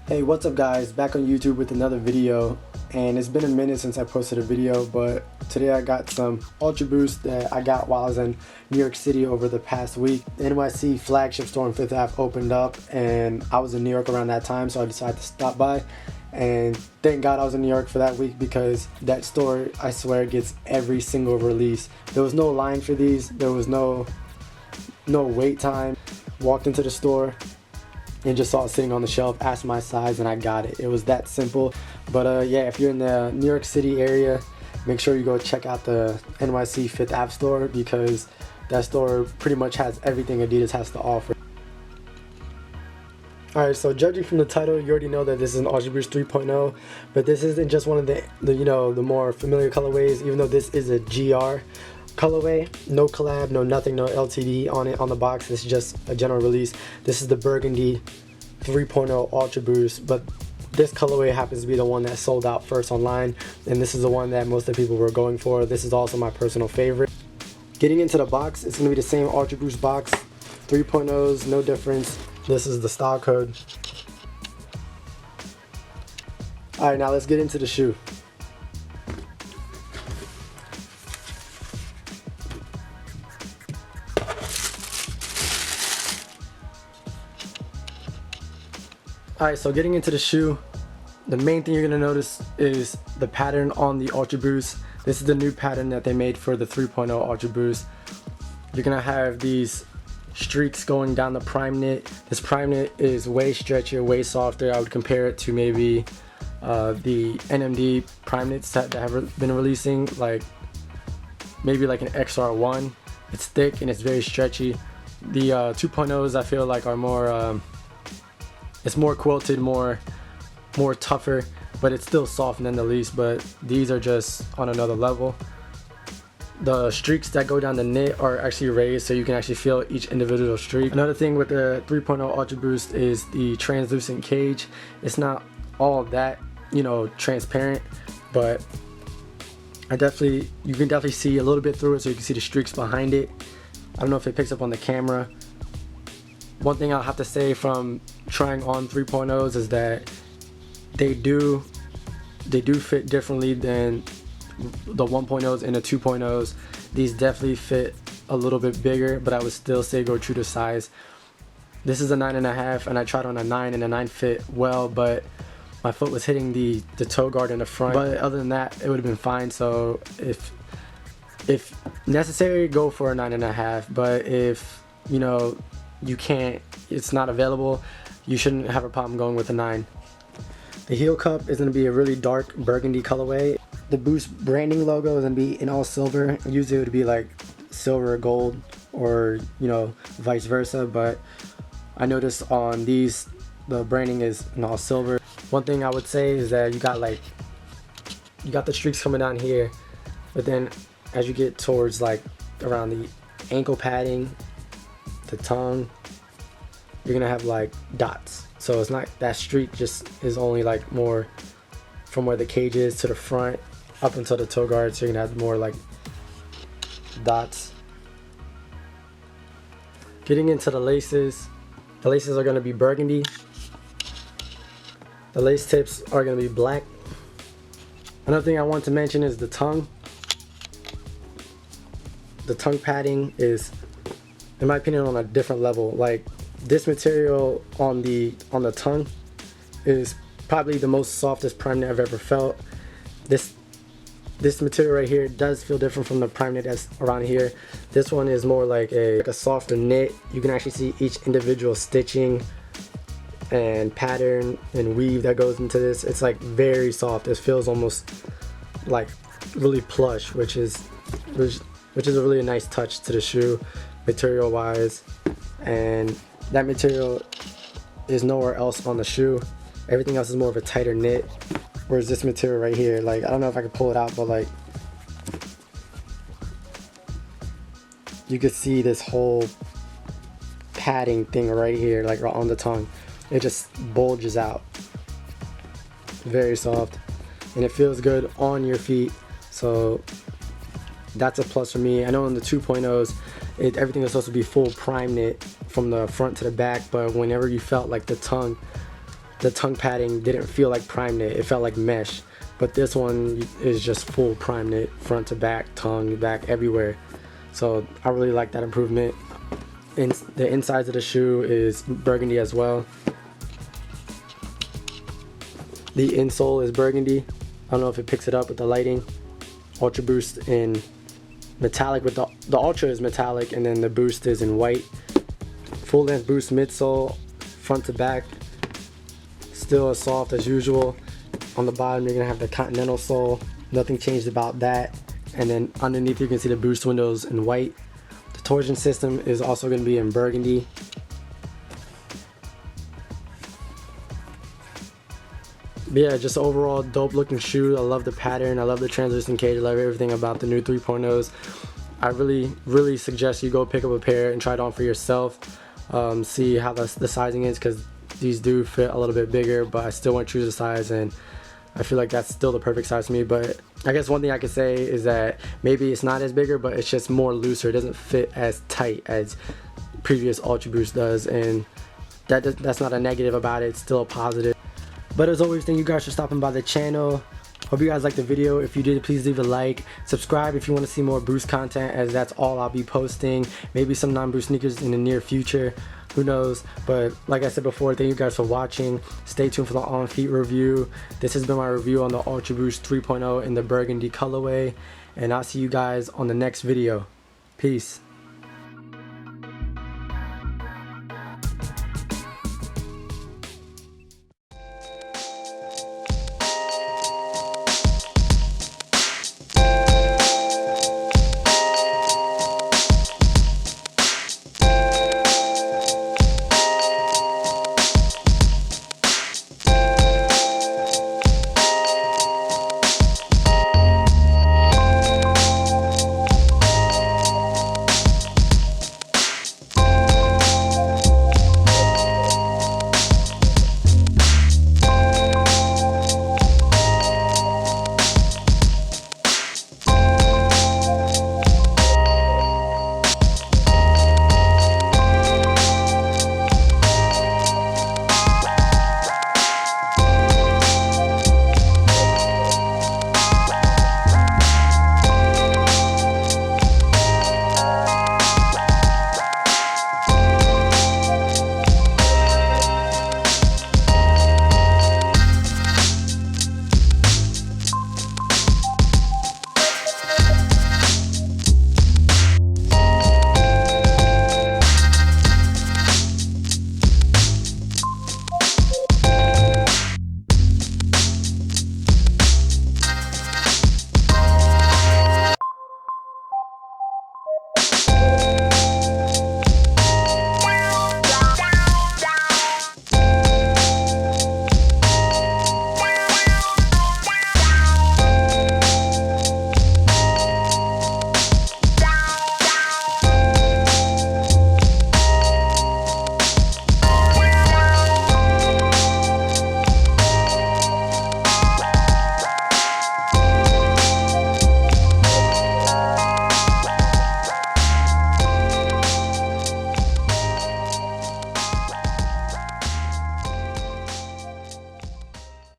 Hey, what's up guys, back on YouTube with another video, and it's been a minute since I posted a video, but today I got some Ultra Boost that I got while I was in New York City over the past week. The NYC flagship store on 5th Ave opened up and I was in New York around that time, so I decided to stop by, and thank God I was in New York for that week because that store, I swear, gets every single release. There was no line for these, there was no wait time. Walked into the store and just saw it sitting on the shelf, asked my size, and I got it. It was that simple. But yeah, if you're in the New York City area, make sure you go check out the NYC 5th Ave store because that store pretty much has everything Adidas has to offer. Alright, so judging from the title, you already know that this is an Ultra Boost 3.0, but this isn't just one of the more familiar colorways, even though this is a GR colorway. No collab, no nothing, no LTD on it on the box. This is just a general release. This is the Burgundy 3.0 Ultra Boost, but this colorway happens to be the one that sold out first online, and this is the one that most of the people were going for. This is also my personal favorite. Getting into the box, it's going to be the same Ultra Boost box, 3.0s, no difference. This is the style code. Alright, now let's get into the shoe. Alright, so getting into the shoe, the main thing you're going to notice is the pattern on the Ultra Boost. This is the new pattern that they made for the 3.0 Ultra Boost. You're going to have these streaks going down the prime knit. This prime knit is way stretchier, way softer. I would compare it to maybe the NMD prime knits that have been releasing, like maybe like an XR1. It's thick and it's very stretchy. The 2.0s I feel like are more it's more quilted, more tougher, but it's still soft none the least. But these are just on another level. The streaks that go down the knit are actually raised, so you can actually feel each individual streak. Another thing with the 3.0 Ultra Boost is the translucent cage. It's not all that, transparent, but you can definitely see a little bit through it, so you can see the streaks behind it. I don't know if it picks up on the camera. One thing I'll have to say from trying on 3.0s is that they do fit differently than the 1.0s and the 2.0s. These definitely fit a little bit bigger, but I would still say go true to size. This is a 9.5, and I tried on a 9, and the 9 fit well, but my foot was hitting the toe guard in the front. But other than that, it would have been fine. So if necessary, go for a 9.5. But if you can't, it's not available, you shouldn't have a problem going with a 9. The heel cup is going to be a really dark burgundy colorway. The Boost branding logo is going to be in all silver. Usually it would be like silver or gold, or vice versa, but I noticed on these the branding is in all silver. One thing I would say is that you got the streaks coming down here, but then as you get towards like around the ankle padding, the tongue, you're gonna have like dots. So it's not that streak, just is only like more from where the cage is to the front up until the toe guard, so you're gonna have more like dots. Getting into the laces are gonna be burgundy. The lace tips are gonna be black. Another thing I want to mention is the tongue. The tongue padding is, in my opinion, on a different level. Like, this material on the tongue is probably the most softest prime knit I've ever felt. This material right here does feel different from the prime knit that's around here. This one is more like a softer knit. You can actually see each individual stitching and pattern and weave that goes into this. It's like very soft. It feels almost like really plush, which is a really nice touch to the shoe material wise, and that material is nowhere else on the shoe. Everything else is more of a tighter knit, whereas this material right here, like, I don't know if I can pull it out, but like you could see this whole padding thing right here, like on the tongue. It just bulges out. very soft, and it feels good on your feet. So that's a plus for me. I know in the 2.0s, everything was supposed to be full prime knit from the front to the back, but whenever you felt like the tongue padding didn't feel like prime knit, it felt like mesh. But this one is just full prime knit, front to back, tongue, back, everywhere. So I really like that improvement. The insides of the shoe is burgundy as well. The insole is burgundy. I don't know if it picks it up with the lighting. Ultra Boost in metallic, with the Ultra is metallic, and then the Boost is in white. Full length Boost midsole, front to back. Still as soft as usual. On the bottom you're gonna have the Continental sole. Nothing changed about that. And then underneath you can see the Boost windows in white. The torsion system is also gonna be in burgundy. But yeah, just overall dope looking shoe. I love the pattern, I love the translucent cage, I love everything about the new 3.0s. I really suggest you go pick up a pair and try it on for yourself. See how the sizing is, because these do fit a little bit bigger, but I still want to choose a size, and I feel like that's still the perfect size for me. But I guess one thing I could say is that maybe it's not as bigger, but it's just more looser. It doesn't fit as tight as previous Ultra Boost does, and that's not a negative about it, it's still a positive. But as always, thank you guys for stopping by the channel. Hope you guys liked the video. If you did, please leave a like. Subscribe if you want to see more Boost content, as that's all I'll be posting. Maybe some non-Boost sneakers in the near future. Who knows? But like I said before, thank you guys for watching. Stay tuned for the on feet review. This has been my review on the Ultra Boost 3.0 in the burgundy colorway. And I'll see you guys on the next video. Peace.